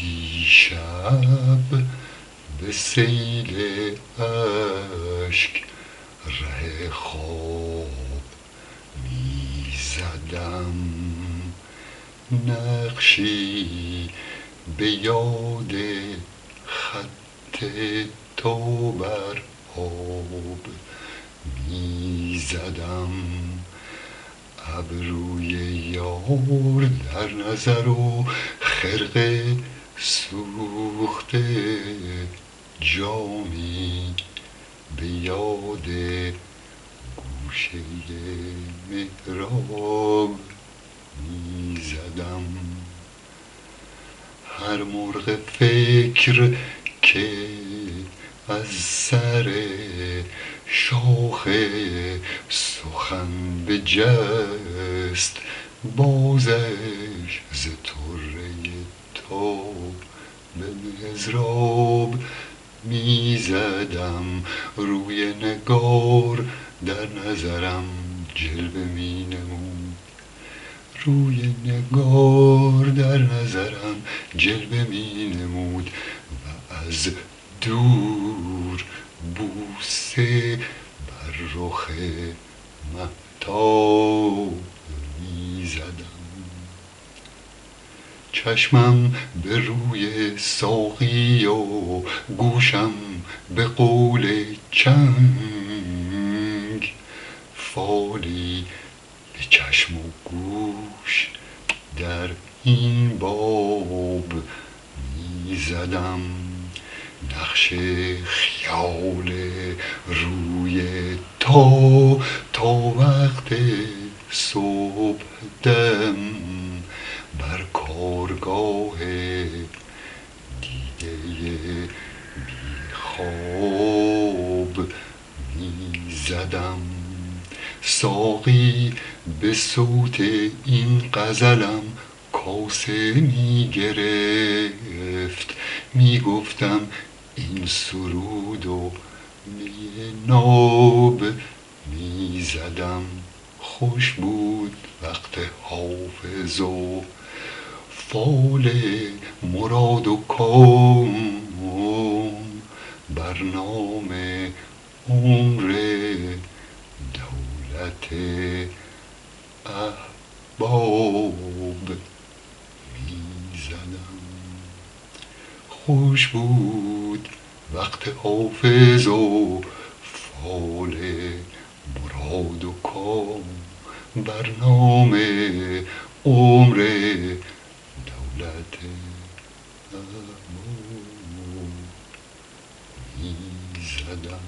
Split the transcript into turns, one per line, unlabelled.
دیشب به سیل اشک ره خواب می زدم، نقشی به یاد خط تو بر آب می زدم. ابروی یار در نظر و خرقه سوخته، جامی به یاد گوشه محراب می زدم. هر مرغ فکر که از سر شاخ سخن بجست، بازش ز طره تو به مضراب می زدم. روی نگار در نظرم جلوه می نمود، روی نگار در نظرم جلوه می نمود و از دور بوسه بر رخ مهتاب می زدم. چشمم به روی ساقی و گوشم به قول چنگ، فالی به چشم و گوش در این باب می زدم. نقش خیال روی تا وقت صبحدم بر کارگاه دیده بی خواب می زدم. ساقی به صوت این غزلم کاسه می گرفت، می گفتم این سرود و می ناب می زدم. خوش بود وقت حافظ و فال مراد و کام، بر نام عمر دولت احباب می زدم. خوش بود وقت حافظ و فال مراد و کام، بر نام عمر دولت احباب می زدم.